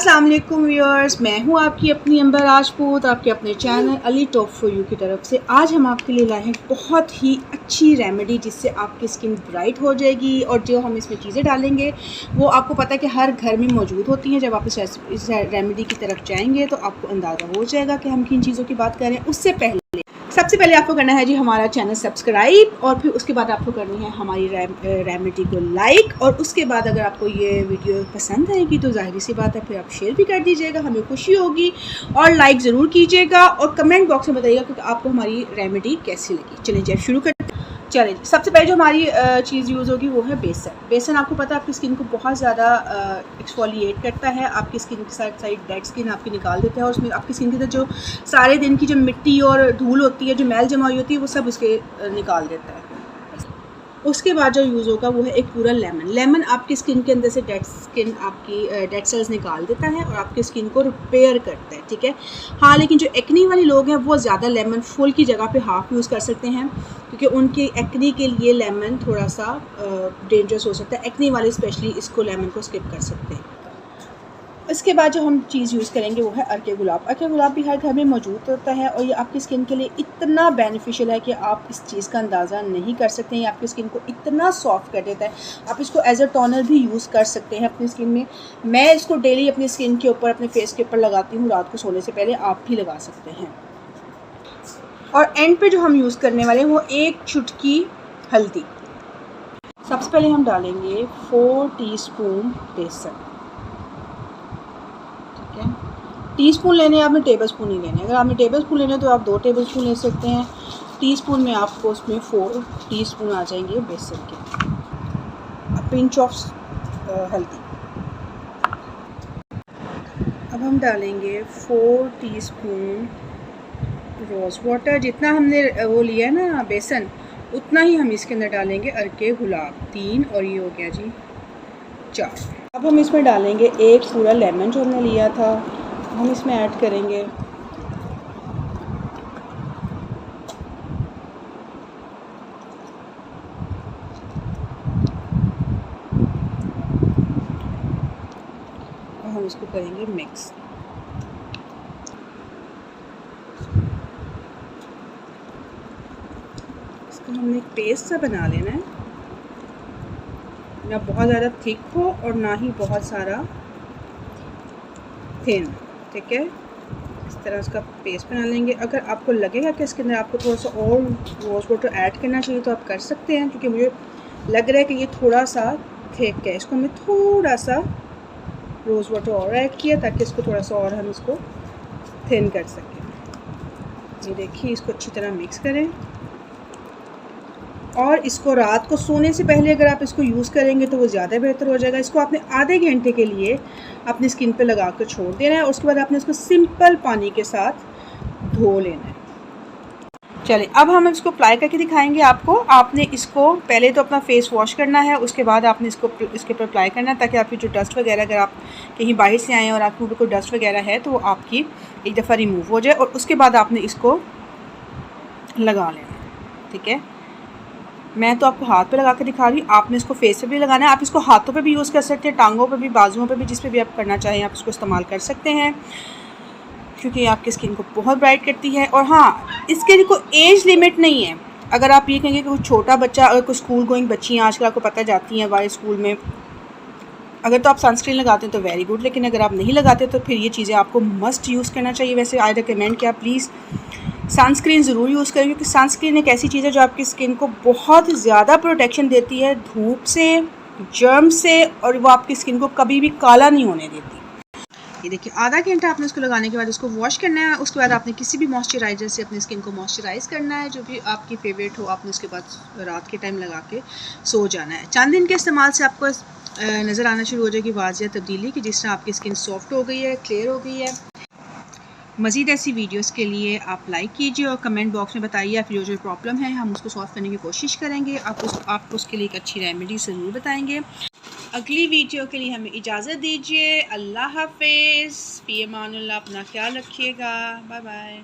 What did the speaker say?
अस्सलाम वालेकुम व्यूअर्स, मैं हूं आपकी अपनी अंबर राजपूत, आपके अपने channel Ali top for you की तरफ से। आज हम आपके लिए लाए हैं बहुत ही अच्छी रेमेडी जिससे आपकी स्किन ब्राइट हो जाएगी। और जो हम इसमें चीज़ें डालेंगे वो आपको पता है कि हर घर में मौजूद होती हैं। जब आप इस रेमेडी की तरफ जाएंगे तो आपको अंदाज़ा हो जाएगा कि हम किन चीज़ों की बात कर रहे हैं। उससे पहले सबसे पहले आपको करना है जी हमारा चैनल सब्सक्राइब, और फिर उसके बाद आपको करनी है हमारी रेमेडी को लाइक, और उसके बाद अगर आपको ये वीडियो पसंद आएगी तो जाहिर सी बात है फिर आप शेयर भी कर दीजिएगा, हमें खुशी होगी। और लाइक ज़रूर कीजिएगा और कमेंट बॉक्स में बताइएगा कि आपको हमारी रेमेडी कैसी लगी। चलिए जी शुरू करते हैं। चलिए सबसे पहले जो हमारी चीज़ यूज़ होगी वो है बेसन। बेसन आपको पता है आपकी स्किन को बहुत ज़्यादा एक्सफोलिएट करता है, आपकी स्किन के साइड डेड स्किन आपकी निकाल देता है, और उसमें आपकी स्किन के अंदर जो सारे दिन की जो मिट्टी और धूल होती है, जो मैल जमा हुई होती है, वो सब उसके निकाल देता है। उसके बाद जो यूज़ होगा वो है एक पूरा लेमन। लेमन आपकी स्किन के अंदर से डेड सेल्स निकाल देता है और आपकी स्किन को रिपेयर करता है, ठीक है। हाँ, लेकिन जो एक्नी वाले लोग हैं वो ज़्यादा लेमन फुल की जगह पे हाफ़ यूज़ कर सकते हैं, क्योंकि उनके एक्नी के लिए लेमन थोड़ा सा डेंजरस हो सकता है। एक्नी वाले स्पेशली इसको लेमन को स्किप कर सकते हैं। इसके बाद जो हम चीज़ यूज़ करेंगे वो है अर्के गुलाब। अर्के गुलाब भी हर घर में मौजूद होता है और ये आपकी स्किन के लिए इतना बेनिफिशियल है कि आप इस चीज़ का अंदाज़ा नहीं कर सकते हैं। ये आपकी स्किन को इतना सॉफ्ट कर देता है। आप इसको एज अ टोनर भी यूज़ कर सकते हैं अपनी स्किन में। मैं इसको डेली अपनी स्किन के ऊपर, अपने फेस के ऊपर लगाती हूँ रात को सोने से पहले। आप भी लगा सकते हैं। और एंड पे जो हम यूज़ करने वाले हैं वो एक चुटकी हल्दी। सबसे पहले हम डालेंगे 4 टीस्पून बेसन। टीस्पून लेने हैं आपने, टेबल स्पून ही लेने हैं। अगर आपने टेबल स्पून लेने हैं तो आप 2 टेबल स्पून ले सकते हैं। टीस्पून में आपको उसमें 4 टीस्पून आ जाएंगे बेसन के। पिंच ऑफ हल्दी। अब हम डालेंगे 4 टीस्पून रोज़ वाटर। जितना हमने वो लिया है ना बेसन, उतना ही हम इसके अंदर डालेंगे अर्के गुलाब। 3 और ये हो गया जी 4। अब हम इसमें डालेंगे एक पूरा लेमन जो हमने लिया था, हम इसमें ऐड करेंगे। और हम इसको करेंगे मिक्स। इसको हमने एक पेस्ट सा बना लेना है, ना बहुत ज़्यादा थिक हो और ना ही बहुत सारा थिन, ठीक है। इस तरह उसका पेस्ट बना लेंगे। अगर आपको लगेगा कि इसके अंदर आपको थोड़ा सा और रोज़ वाटर ऐड करना चाहिए तो आप कर सकते हैं, क्योंकि मुझे लग रहा है कि ये थोड़ा सा थिक है। इसको मैं थोड़ा सा रोज़ वाटर और ऐड किया ताकि इसको थोड़ा सा और हम इसको थिन कर सकें। ये देखिए, इसको अच्छी तरह मिक्स करें और इसको रात को सोने से पहले अगर आप इसको यूज़ करेंगे तो वो ज़्यादा बेहतर हो जाएगा। इसको आपने आधे घंटे के लिए अपनी स्किन पे लगा कर छोड़ देना है। उसके बाद आपने इसको सिंपल पानी के साथ धो लेना है। चलिए अब हम इसको अप्लाई करके दिखाएंगे आपको। आपने इसको पहले तो अपना फेस वॉश करना है, उसके बाद आपने इसको इसके ऊपर अप्लाई करना है ताकि आपकी जो डस्ट वगैरह, अगर आप कहीं बाहर से आए हैं और आपके ऊपर कोई डस्ट वगैरह है तो वो आपकी एक दफ़ा रिमूव हो जाए। और उसके बाद आपने इसको लगा लेना है, ठीक है। मैं तो आपको हाथ पे लगा के दिखा रही हूँ, आपने इसको फेस पे भी लगाना है। आप इसको हाथों पे भी यूज़ कर सकते हैं, टांगों पे भी, बाजुओं पे भी, जिस पे भी आप करना चाहें आप इसको इस्तेमाल कर सकते हैं, क्योंकि आपकी स्किन को बहुत ब्राइट करती है। और हाँ, इसके लिए कोई एज लिमिट नहीं है। अगर आप ये कहेंगे कि कोई छोटा बच्चा, अगर कोई स्कूल गोइंग बच्ची हैं आजकल आपको पता जाती हैं वाले स्कूल में, अगर तो आप सनस्क्रीन लगाते हैं तो वेरी गुड, लेकिन अगर आप नहीं लगाते तो फिर ये चीज़ें आपको मस्ट यूज़ करना चाहिए। वैसे आई रिकमेंड कि आप प्लीज़ सनस्क्रीन ज़रूर यूज़ करें, क्योंकि सनस्क्रीन एक ऐसी चीज़ है जो आपकी स्किन को बहुत ज़्यादा प्रोटेक्शन देती है धूप से, जर्म से, और वो आपकी स्किन को कभी भी काला नहीं होने देती। ये देखिए, आधा घंटा आपने इसको लगाने के बाद इसको वॉश करना है। उसके बाद आपने किसी भी मॉइस्चराइज़र से अपनी स्किन को मॉइस्चराइज़ करना है, जो भी आपकी फेवरेट हो। आपने उसके बाद रात के टाइम लगा के सो जाना है। चंद दिन के इस्तेमाल से आपको नज़र आना शुरू हो जाएगी वाज़िया तब्दीली कि जिस तरह आपकी स्किन सॉफ्ट हो गई है, क्लियर हो गई है। मज़ीद ऐसी वीडियोस के लिए आप लाइक कीजिए और कमेंट बॉक्स में बताइए आप जो प्रॉब्लम है हम उसको सॉल्व करने की कोशिश करेंगे। आप उसके लिए एक अच्छी रेमेडी ज़रूर बताएंगे। अगली वीडियो के लिए हमें इजाज़त दीजिए। अल्लाह हाफ़िज़, फ़ी अमानिल्लाह। अपना ख्याल रखिएगा। Bye bye.